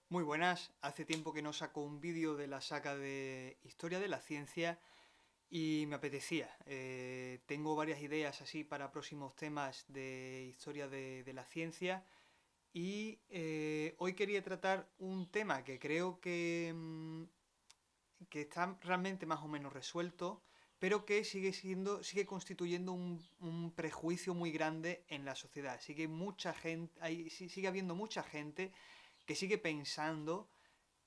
Muy buenas, hace tiempo que no saco un vídeo de la saga de Historia de la Ciencia y me apetecía. Tengo varias ideas así para próximos temas de Historia de la Ciencia y hoy quería tratar un tema que creo que está realmente más o menos resuelto, pero que sigue constituyendo un prejuicio muy grande en la sociedad. Sigue habiendo mucha gente que sigue pensando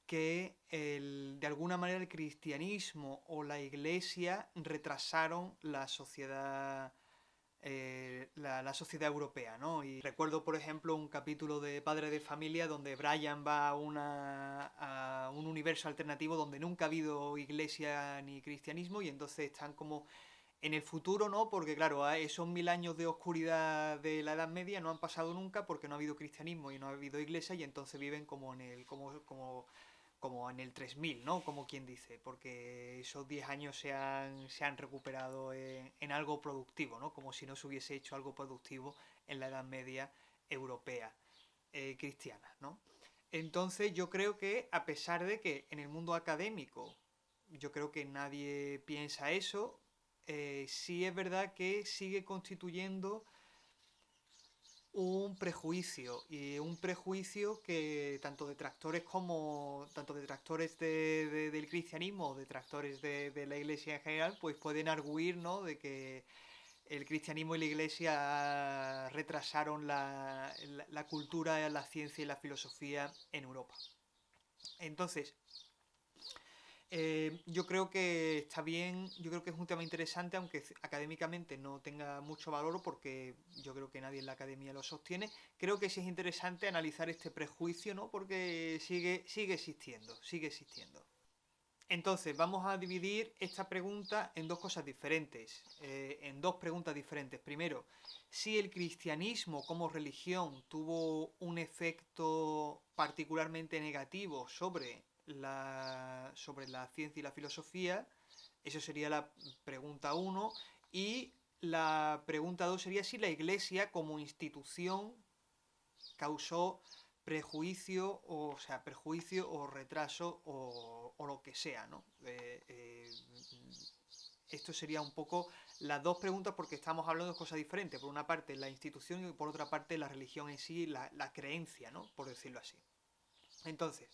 que de alguna manera el cristianismo o la iglesia retrasaron la sociedad, la sociedad europea, ¿no? Y recuerdo, por ejemplo, un capítulo de Padre de Familia donde Brian va a un universo alternativo donde nunca ha habido iglesia ni cristianismo y entonces están como en el futuro, ¿no? Porque claro, esos 1000 años de oscuridad de la Edad Media no han pasado nunca porque no ha habido cristianismo y no ha habido iglesia y entonces viven como en el 3000, ¿no? Como quien dice, porque esos 10 años se han recuperado en algo productivo, ¿no? Como si no se hubiese hecho algo productivo en la Edad Media europea, cristiana, ¿no? Entonces yo creo que a pesar de que en el mundo académico yo creo que nadie piensa eso, sí es verdad que sigue constituyendo un prejuicio y un prejuicio que tanto detractores del cristianismo o detractores de la iglesia en general pues pueden arguir, ¿no? De que el cristianismo y la iglesia retrasaron la cultura, la ciencia y la filosofía en Europa. Entonces, yo creo que está bien, yo creo que es un tema interesante, aunque académicamente no tenga mucho valor, porque yo creo que nadie en la academia lo sostiene. Creo que sí es interesante analizar este prejuicio, ¿no? Porque sigue existiendo, sigue existiendo. Entonces, vamos a dividir esta pregunta en dos cosas diferentes, en dos preguntas diferentes. Primero, si el cristianismo como religión tuvo un efecto particularmente negativo sobre la ciencia y la filosofía, eso sería la pregunta uno. Y la pregunta dos sería si la Iglesia como institución causó perjuicio o retraso o lo que sea, ¿no? Esto sería un poco las dos preguntas porque estamos hablando de cosas diferentes. Por una parte la institución y por otra parte la religión en sí, la creencia, ¿no? Por decirlo así. Entonces,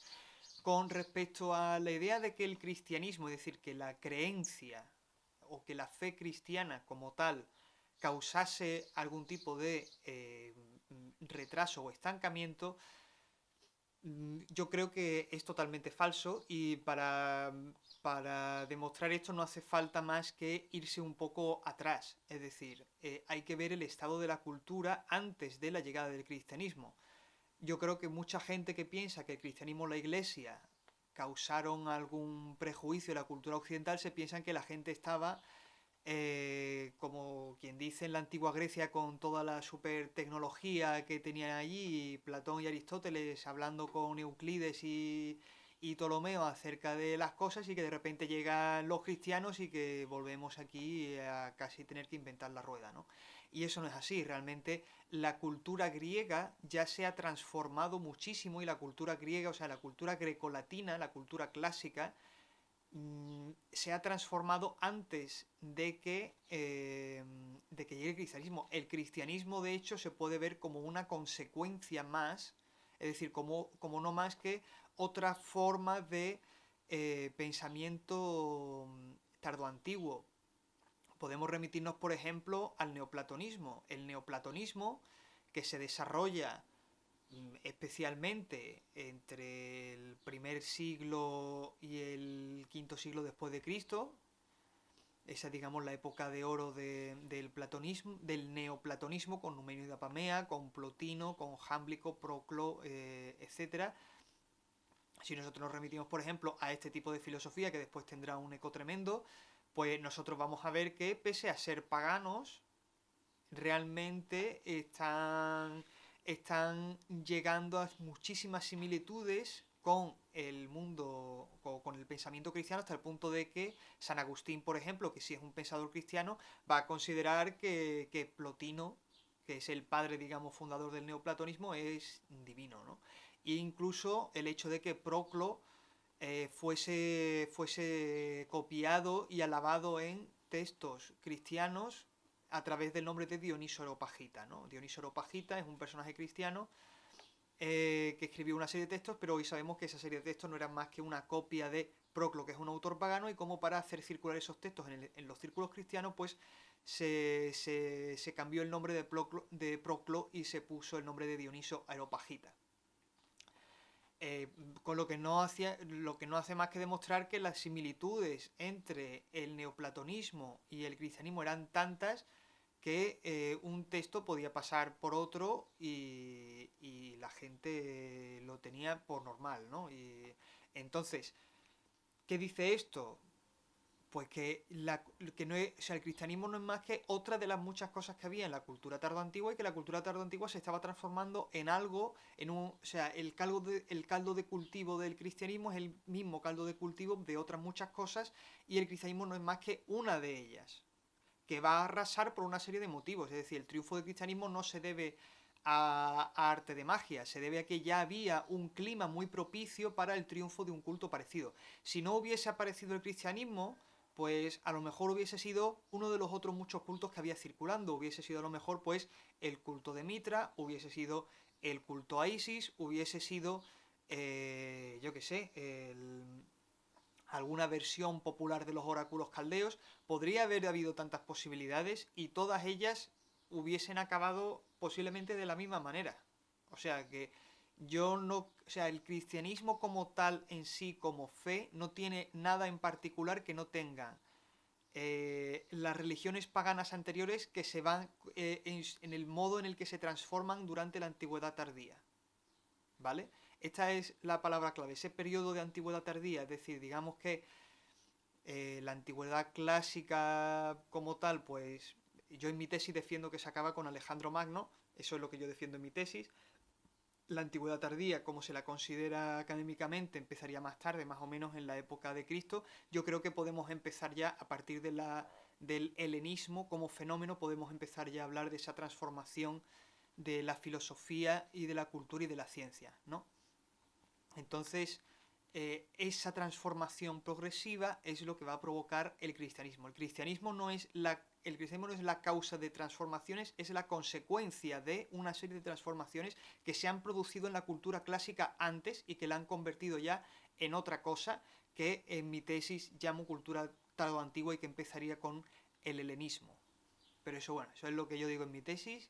con respecto a la idea de que el cristianismo, es decir, que la creencia o que la fe cristiana como tal causase algún tipo de retraso o estancamiento, yo creo que es totalmente falso y para demostrar esto no hace falta más que irse un poco atrás. Es decir, hay que ver el estado de la cultura antes de la llegada del cristianismo. Yo creo que mucha gente que piensa que el cristianismo o la iglesia causaron algún prejuicio en la cultura occidental se piensan que la gente estaba como quien dice en la antigua Grecia con toda la super tecnología que tenían allí, Platón y Aristóteles hablando con Euclides y Ptolomeo acerca de las cosas y que de repente llegan los cristianos y que volvemos aquí a casi tener que inventar la rueda, ¿no? Y eso no es así, realmente la cultura griega ya se ha transformado muchísimo y la cultura griega, o sea, la cultura grecolatina, la cultura clásica, se ha transformado antes de que llegue el cristianismo. El cristianismo, de hecho, se puede ver como una consecuencia más, es decir, como no más que otra forma de pensamiento tardoantiguo. Podemos remitirnos, por ejemplo, al neoplatonismo. El neoplatonismo, que se desarrolla especialmente entre el primer siglo y el quinto siglo después de Cristo. Esa, digamos, la época de oro del platonismo, del neoplatonismo, con Numenio de Apamea, con Plotino, con Jámblico, Proclo, etcétera. Si nosotros nos remitimos, por ejemplo, a este tipo de filosofía, que después tendrá un eco tremendo, pues nosotros vamos a ver que, pese a ser paganos, realmente están llegando a muchísimas similitudes con el mundo, con el pensamiento cristiano, hasta el punto de que San Agustín, por ejemplo, que sí es un pensador cristiano, va a considerar que Plotino, que es el padre, digamos, fundador del neoplatonismo, es divino, ¿no? e incluso el hecho de que Proclo fuese copiado y alabado en textos cristianos a través del nombre de Dioniso Areopagita, ¿no? Dioniso Areopagita es un personaje cristiano que escribió una serie de textos, pero hoy sabemos que esa serie de textos no eran más que una copia de Proclo, que es un autor pagano, y como para hacer circular esos textos en los círculos cristianos, pues se cambió el nombre de Proclo y se puso el nombre de Dioniso Areopagita. Con lo que no hace más que demostrar que las similitudes entre el neoplatonismo y el cristianismo eran tantas que un texto podía pasar por otro y la gente lo tenía por normal, ¿no? Y entonces, ¿qué dice esto? Pues que no es, o sea, el cristianismo no es más que otra de las muchas cosas que había en la cultura tardoantigua y que la cultura tardoantigua se estaba transformando en algo, o sea, el caldo de cultivo del cristianismo es el mismo caldo de cultivo de otras muchas cosas y el cristianismo no es más que una de ellas, que va a arrasar por una serie de motivos. Es decir, el triunfo del cristianismo no se debe a arte de magia, se debe a que ya había un clima muy propicio para el triunfo de un culto parecido. Si no hubiese aparecido el cristianismo, pues a lo mejor hubiese sido uno de los otros muchos cultos que había circulando, hubiese sido a lo mejor pues el culto de Mitra, hubiese sido el culto a Isis, hubiese sido, yo qué sé, alguna versión popular de los oráculos caldeos, podría haber habido tantas posibilidades y todas ellas hubiesen acabado posiblemente de la misma manera. O sea que yo no, o sea, el cristianismo como tal en sí, como fe, no tiene nada en particular que no tenga las religiones paganas anteriores que se van en el modo en el que se transforman durante la antigüedad tardía. ¿Vale? Esta es la palabra clave, ese periodo de antigüedad tardía, es decir, digamos que la antigüedad clásica como tal, pues yo en mi tesis defiendo que se acaba con Alejandro Magno, eso es lo que yo defiendo en mi tesis. La antigüedad tardía, como se la considera académicamente, empezaría más tarde, más o menos en la época de Cristo. Yo creo que podemos empezar ya, a partir del helenismo como fenómeno, podemos empezar ya a hablar de esa transformación de la filosofía y de la cultura y de la ciencia, ¿no? Entonces, esa transformación progresiva es lo que va a provocar el cristianismo. El cristianismo no es la causa de transformaciones, es la consecuencia de una serie de transformaciones que se han producido en la cultura clásica antes y que la han convertido ya en otra cosa que en mi tesis llamo cultura tardoantigua y que empezaría con el helenismo. Pero eso, bueno, eso es lo que yo digo en mi tesis.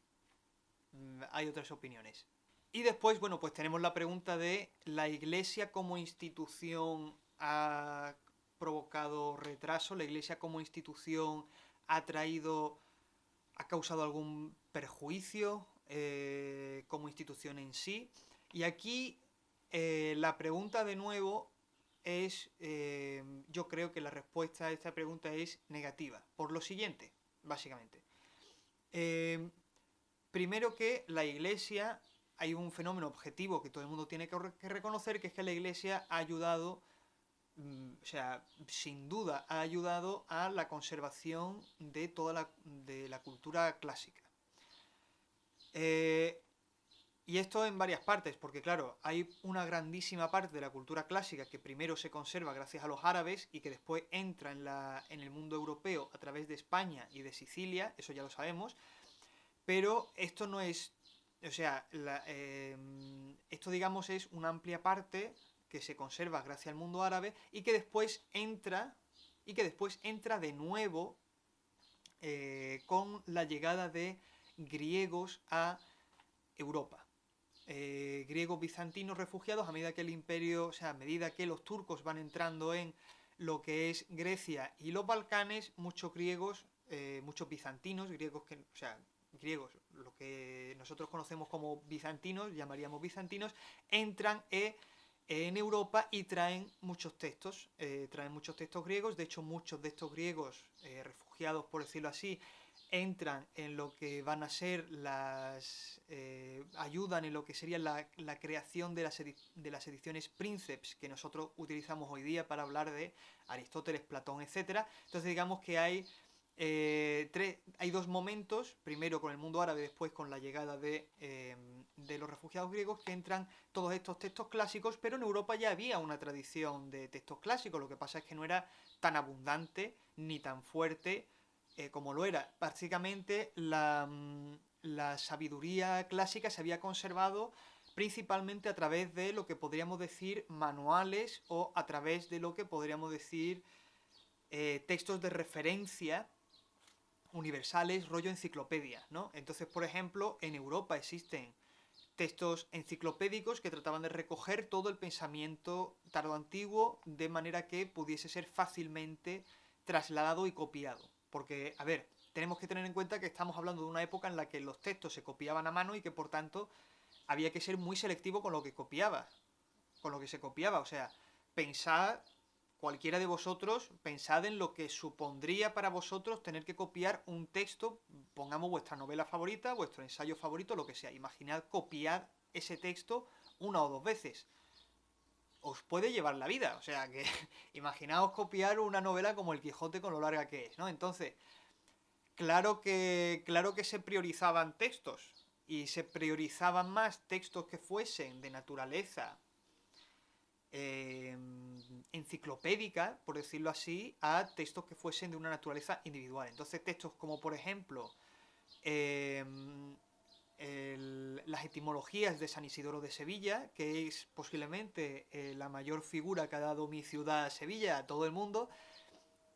Hay otras opiniones. Y después, bueno, pues tenemos la pregunta de la Iglesia como institución ha provocado retraso, la Iglesia como institución ha causado algún perjuicio como institución en sí. Y aquí la pregunta de nuevo es, yo creo que la respuesta a esta pregunta es negativa, por lo siguiente, básicamente. Primero que la Iglesia, hay un fenómeno objetivo que todo el mundo tiene que reconocer, que es que la Iglesia ha ayudado, o sea, sin duda ha ayudado a la conservación de de la cultura clásica. Y esto en varias partes, porque claro, hay una grandísima parte de la cultura clásica que primero se conserva gracias a los árabes y que después entra en el mundo europeo a través de España y de Sicilia, eso ya lo sabemos, pero esto no es, o sea, esto digamos es una amplia parte que se conserva gracias al mundo árabe y que después entra de nuevo con la llegada de griegos a Europa. Griegos bizantinos refugiados a medida que el imperio, o sea, a medida que los turcos van entrando en lo que es Grecia y los Balcanes, muchos griegos, muchos bizantinos, griegos que, o sea, griegos, lo que nosotros conocemos como bizantinos, llamaríamos bizantinos, entran en Europa y traen muchos textos griegos. De hecho, muchos de estos griegos refugiados, por decirlo así, entran en lo que van a ser ayudan en lo que sería la creación de las ediciones Princeps que nosotros utilizamos hoy día para hablar de Aristóteles, Platón, etcétera. Entonces digamos que hay dos momentos, primero con el mundo árabe, después con la llegada de de los refugiados griegos que entran todos estos textos clásicos, pero en Europa ya había una tradición de textos clásicos, lo que pasa es que no era tan abundante ni tan fuerte como lo era. Básicamente la sabiduría clásica se había conservado principalmente a través de lo que podríamos decir manuales o a través de lo que podríamos decir textos de referencia universales, rollo enciclopedia, ¿no? Entonces, por ejemplo, en Europa existen textos enciclopédicos que trataban de recoger todo el pensamiento tardoantiguo de manera que pudiese ser fácilmente trasladado y copiado. Porque, a ver, tenemos que tener en cuenta que estamos hablando de una época en la que los textos se copiaban a mano y que por tanto había que ser muy selectivo con lo que copiaba, con lo que se copiaba. O sea, pensad, cualquiera de vosotros, pensad en lo que supondría para vosotros tener que copiar un texto, pongamos vuestra novela favorita, vuestro ensayo favorito, lo que sea. Imaginad copiar ese texto una o dos veces. Os puede llevar la vida, o sea que imaginaos copiar una novela como El Quijote con lo larga que es, ¿no? Entonces, claro que se priorizaban textos y se priorizaban más textos que fuesen de naturaleza enciclopédica, por decirlo así, a textos que fuesen de una naturaleza individual. Entonces, textos como, por ejemplo, eh, las etimologías de San Isidoro de Sevilla, que es posiblemente la mayor figura que ha dado mi ciudad Sevilla a todo el mundo.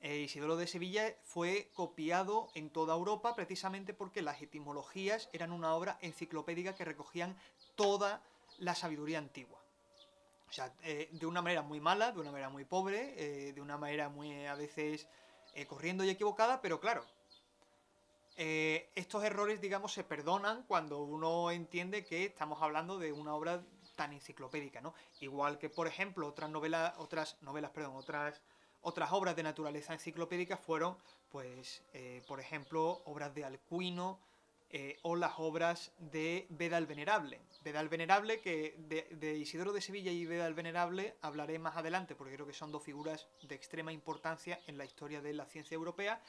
Isidoro de Sevilla fue copiado en toda Europa precisamente porque las etimologías eran una obra enciclopédica que recogían toda la sabiduría antigua. O sea, de una manera muy mala, de una manera muy pobre, de una manera muy a veces corriendo y equivocada, pero claro, estos errores, digamos, se perdonan cuando uno entiende que estamos hablando de una obra tan enciclopédica, ¿no? Igual que, por ejemplo, otras obras de naturaleza enciclopédica fueron, pues, por ejemplo, obras de Alcuino o las obras de Beda el Venerable. Beda el Venerable, que de Isidoro de Sevilla y Beda el Venerable hablaré más adelante, porque creo que son dos figuras de extrema importancia en la historia de la ciencia europea,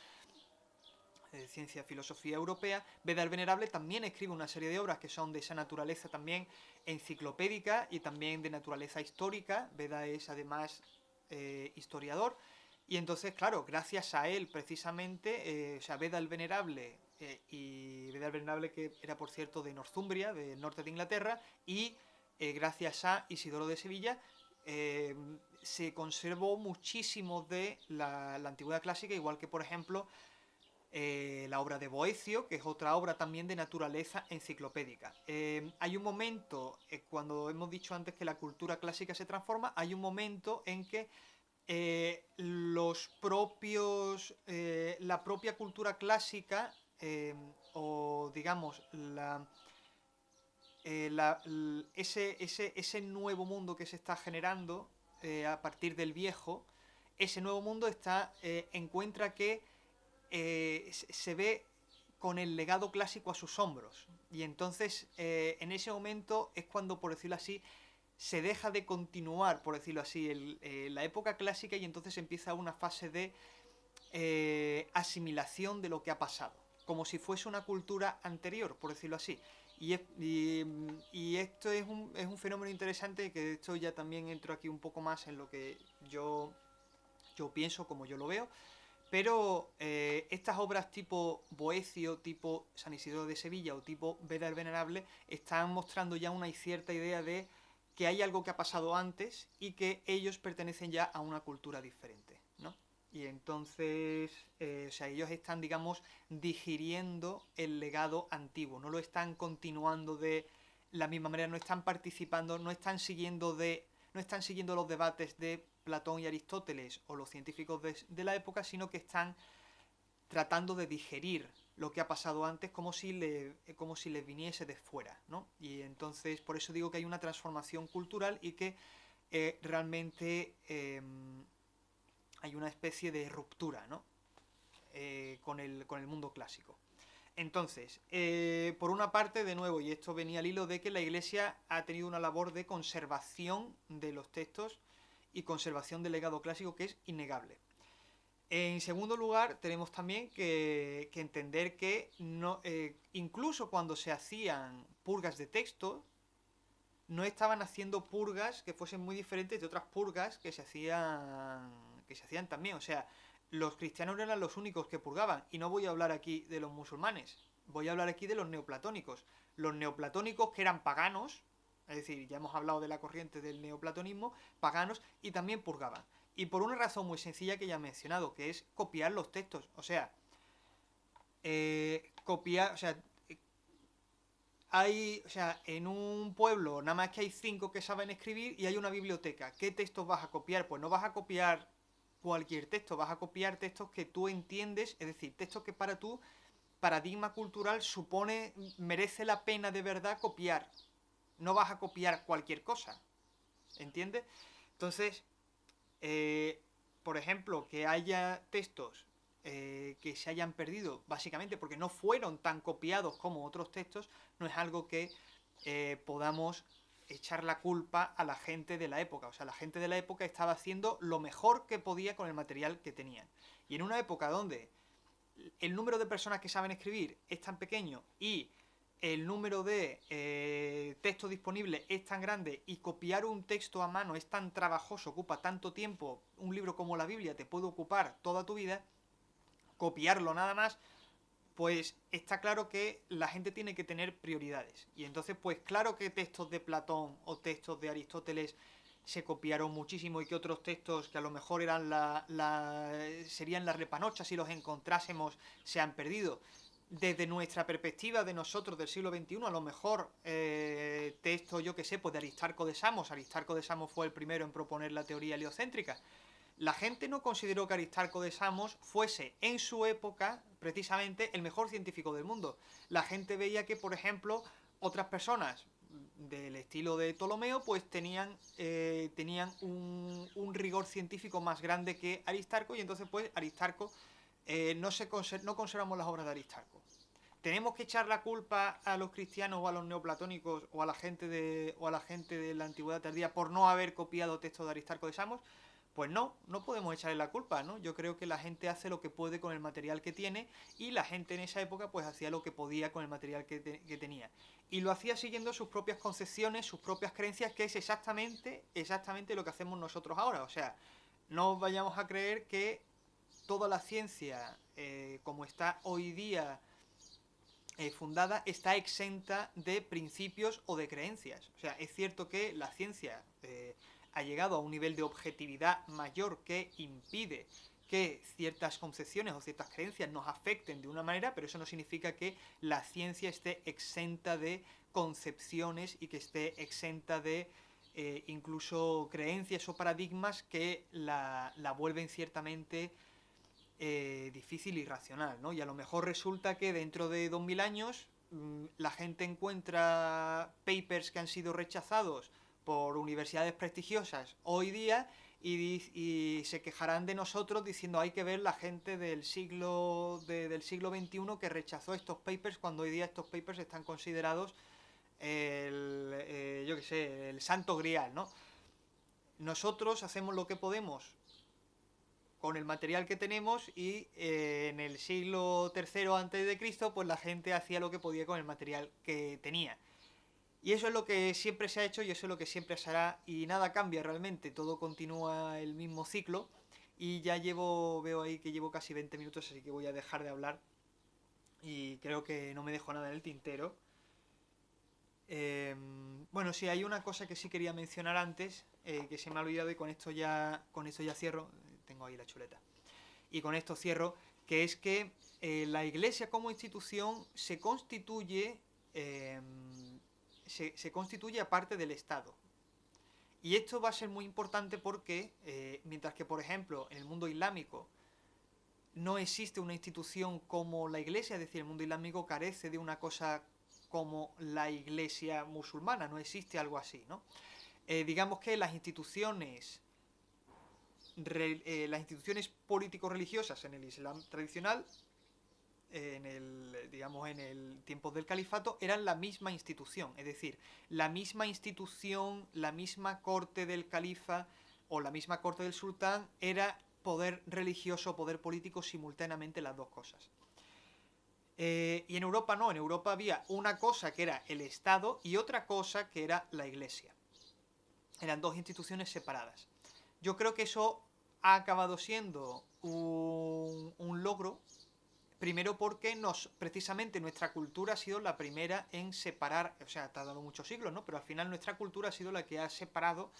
ciencia filosofía europea. Beda el Venerable también escribe una serie de obras que son de esa naturaleza también enciclopédica y también de naturaleza histórica. Beda es además historiador, y entonces, claro, gracias a él precisamente, o sea, Beda el Venerable, y Beda el Venerable, que era por cierto de Northumbria, del norte de Inglaterra, y gracias a Isidoro de Sevilla, se conservó muchísimo de la antigüedad clásica, igual que, por ejemplo, la obra de Boecio, que es otra obra también de naturaleza enciclopédica. Hay un momento, cuando hemos dicho antes que la cultura clásica se transforma, hay un momento en que la propia cultura clásica, o digamos, ese nuevo mundo que se está generando a partir del viejo, ese nuevo mundo encuentra que se ve con el legado clásico a sus hombros. Y entonces, en ese momento es cuando, por decirlo así, se deja de continuar, por decirlo así, la época clásica, y entonces empieza una fase de asimilación de lo que ha pasado, como si fuese una cultura anterior, por decirlo así. Y esto es un fenómeno interesante, que de hecho ya también entro aquí un poco más en lo que yo pienso, como yo lo veo. Pero estas obras tipo Boecio, tipo San Isidoro de Sevilla o tipo Beda el Venerable están mostrando ya una cierta idea de que hay algo que ha pasado antes y que ellos pertenecen ya a una cultura diferente, ¿no? Y entonces, o sea, ellos están, digamos, digiriendo el legado antiguo, no lo están continuando de la misma manera, no están participando, no están siguiendo los debates de Platón y Aristóteles o los científicos de la época, sino que están tratando de digerir lo que ha pasado antes como si les viniese de fuera, ¿no? Y entonces, por eso digo que hay una transformación cultural y que realmente hay una especie de ruptura, ¿no? Con el mundo clásico. Entonces, por una parte, de nuevo, y esto venía al hilo de que la Iglesia ha tenido una labor de conservación de los textos y conservación del legado clásico que es innegable. En segundo lugar, tenemos también que entender que no, incluso cuando se hacían purgas de texto, no estaban haciendo purgas que fuesen muy diferentes de otras purgas que se hacían también. O sea, los cristianos no eran los únicos que purgaban. Y no voy a hablar aquí de los musulmanes, voy a hablar aquí de los neoplatónicos. Los neoplatónicos, que eran paganos, es decir, ya hemos hablado de la corriente del neoplatonismo, paganos, y también purgaban. Y por una razón muy sencilla que ya he mencionado, que es copiar los textos. O sea, copiar, o sea, o sea, en un pueblo nada más que hay 5 que saben escribir y hay una biblioteca. ¿Qué textos vas a copiar? Pues no vas a copiar cualquier texto, vas a copiar textos que tú entiendes, es decir, textos que para tu paradigma cultural merece la pena de verdad copiar. No vas a copiar cualquier cosa, ¿entiendes? Entonces, por ejemplo, que haya textos que se hayan perdido, básicamente porque no fueron tan copiados como otros textos, no es algo que podamos echar la culpa a la gente de la época. O sea, la gente de la época estaba haciendo lo mejor que podía con el material que tenían. Y en una época donde el número de personas que saben escribir es tan pequeño y el número de texto disponible es tan grande y copiar un texto a mano es tan trabajoso, ocupa tanto tiempo, un libro como la Biblia te puede ocupar toda tu vida, copiarlo nada más, pues está claro que la gente tiene que tener prioridades. Y entonces, pues claro que textos de Platón o textos de Aristóteles se copiaron muchísimo y que otros textos que a lo mejor eran serían las repanochas si los encontrásemos se han perdido. Desde nuestra perspectiva de nosotros del siglo XXI, a lo mejor texto, yo que sé, pues de Aristarco de Samos. Aristarco de Samos fue el primero en proponer la teoría heliocéntrica. La gente no consideró que Aristarco de Samos fuese en su época precisamente el mejor científico del mundo. La gente veía que, por ejemplo, otras personas del estilo de Ptolomeo pues tenían un rigor científico más grande que Aristarco, y entonces pues Aristarco no conservamos las obras de Aristarco. ¿Tenemos que echar la culpa a los cristianos o a los neoplatónicos o a la gente de la antigüedad tardía por no haber copiado textos de Aristarco de Samos? Pues no, no podemos echarle la culpa, ¿no? Yo creo que la gente hace lo que puede con el material que tiene, y la gente en esa época pues hacía lo que podía con el material que tenía. Y lo hacía siguiendo sus propias concepciones, sus propias creencias, que es exactamente lo que hacemos nosotros ahora. O sea, no vayamos a creer que toda la ciencia, como está hoy día fundada, está exenta de principios o de creencias. O sea, es cierto que la ciencia ha llegado a un nivel de objetividad mayor que impide que ciertas concepciones o ciertas creencias nos afecten de una manera, pero eso no significa que la ciencia esté exenta de concepciones y que esté exenta de incluso creencias o paradigmas que la vuelven ciertamente difícil y racional, ¿no? Y a lo mejor resulta que dentro de 2000 años la gente encuentra papers que han sido rechazados por universidades prestigiosas hoy día y se quejarán de nosotros diciendo hay que ver la gente del siglo XXI que rechazó estos papers, cuando hoy día estos papers están considerados yo qué sé, el santo grial, ¿no? Nosotros hacemos lo que podemos con el material que tenemos y en el siglo III antes de Cristo pues la gente hacía lo que podía con el material que tenía. Y eso es lo que siempre se ha hecho y eso es lo que siempre se hará, y nada cambia realmente, todo continúa el mismo ciclo. Y ya veo ahí que llevo casi 20 minutos, así que voy a dejar de hablar y creo que no me dejo nada en el tintero. Bueno, sí, hay una cosa que sí quería mencionar antes, que se me ha olvidado, y con esto ya cierro. Tengo ahí la chuleta. Y con esto cierro, que es que la Iglesia como institución se constituye aparte del Estado. Y esto va a ser muy importante porque, mientras que, por ejemplo, en el mundo islámico no existe una institución como la Iglesia, es decir, el mundo islámico carece de una cosa como la Iglesia musulmana, no existe algo así, ¿no? Digamos que las instituciones político-religiosas en el Islam tradicional, en el tiempo del califato, eran la misma institución, es decir, la misma institución, la misma corte del califa o la misma corte del sultán era poder religioso, poder político simultáneamente las dos cosas. Y en Europa no, en Europa había una cosa que era el Estado y otra cosa que era la Iglesia. Eran dos instituciones separadas. Yo creo que eso ha acabado siendo un logro, primero porque precisamente nuestra cultura ha sido la primera en separar, o sea, ha tardado muchos siglos, ¿no? Pero al final nuestra cultura ha sido la que ha separado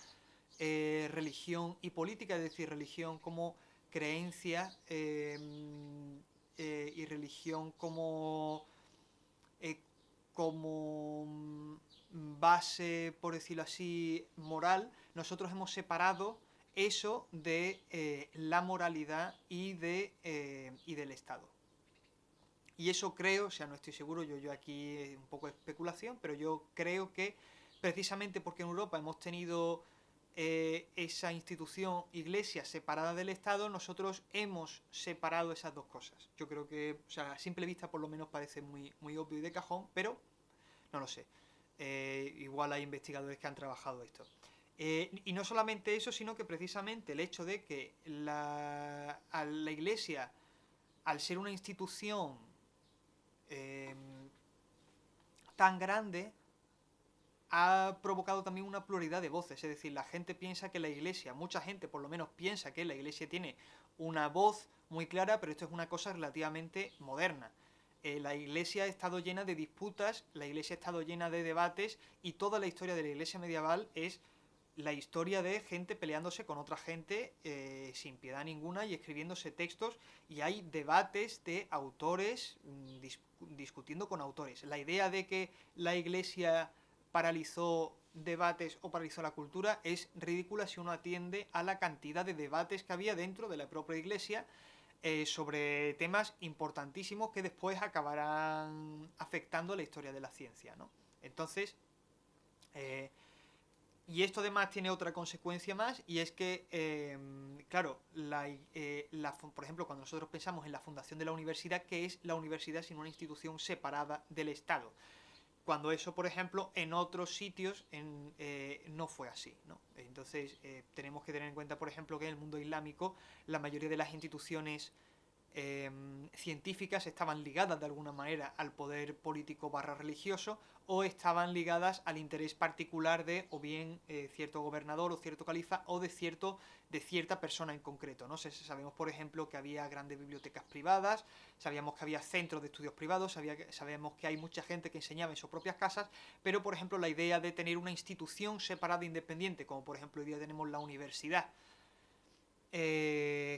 religión y política, es decir, religión como creencia y religión como base, por decirlo así, moral. Nosotros hemos separado eso de la moralidad y del Estado. Y eso creo, o sea, no estoy seguro, yo aquí un poco de especulación, pero yo creo que precisamente porque en Europa hemos tenido esa institución, iglesia, separada del Estado, nosotros hemos separado esas dos cosas. Yo creo que, o sea, a simple vista por lo menos parece muy, muy obvio y de cajón, pero no lo sé. Igual hay investigadores que han trabajado esto. Y no solamente eso, sino que precisamente el hecho de que a la iglesia, al ser una institución tan grande, ha provocado también una pluralidad de voces. Es decir, la gente piensa que la iglesia, mucha gente por lo menos piensa que la iglesia tiene una voz muy clara, pero esto es una cosa relativamente moderna. La iglesia ha estado llena de disputas, la iglesia ha estado llena de debates, y toda la historia de la iglesia medieval es la historia de gente peleándose con otra gente sin piedad ninguna y escribiéndose textos, y hay debates de autores discutiendo con autores. La idea de que la iglesia paralizó debates o paralizó la cultura es ridícula si uno atiende a la cantidad de debates que había dentro de la propia iglesia sobre temas importantísimos que después acabarán afectando a la historia de la ciencia, ¿no? Entonces, y esto además tiene otra consecuencia más, y es que, claro, por ejemplo, cuando nosotros pensamos en la fundación de la universidad, ¿qué es la universidad sino una institución separada del Estado? Cuando eso, por ejemplo, en otros sitios no fue así, ¿no? Entonces, tenemos que tener en cuenta, por ejemplo, que en el mundo islámico la mayoría de las instituciones científicas estaban ligadas de alguna manera al poder político / religioso, o estaban ligadas al interés particular de o bien cierto gobernador o cierto califa o de cierta persona en concreto, ¿no? Sabemos, por ejemplo, que había grandes bibliotecas privadas, sabíamos que había centros de estudios privados, sabemos que hay mucha gente que enseñaba en sus propias casas, pero, por ejemplo, la idea de tener una institución separada e independiente, como por ejemplo hoy día tenemos la universidad,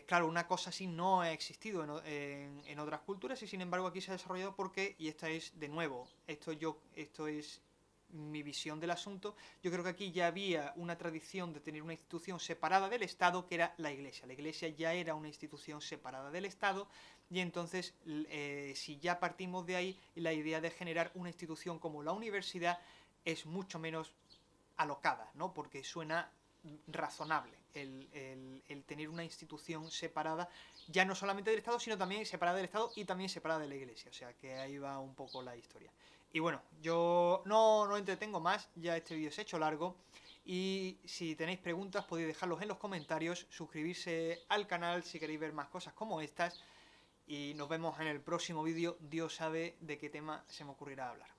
claro, una cosa así no ha existido en otras culturas, y sin embargo aquí se ha desarrollado porque, y esta es de nuevo, esto es mi visión del asunto, yo creo que aquí ya había una tradición de tener una institución separada del Estado, que era la Iglesia. La Iglesia ya era una institución separada del Estado, y entonces si ya partimos de ahí, la idea de generar una institución como la universidad es mucho menos alocada, ¿no? Porque suena razonable el tener una institución separada, ya no solamente del Estado, sino también separada del Estado y también separada de la Iglesia. O sea que ahí va un poco la historia. Y bueno, yo no entretengo más, ya este vídeo se ha hecho largo, y si tenéis preguntas podéis dejarlos en los comentarios, suscribirse al canal si queréis ver más cosas como estas, y nos vemos en el próximo vídeo. Dios sabe de qué tema se me ocurrirá hablar.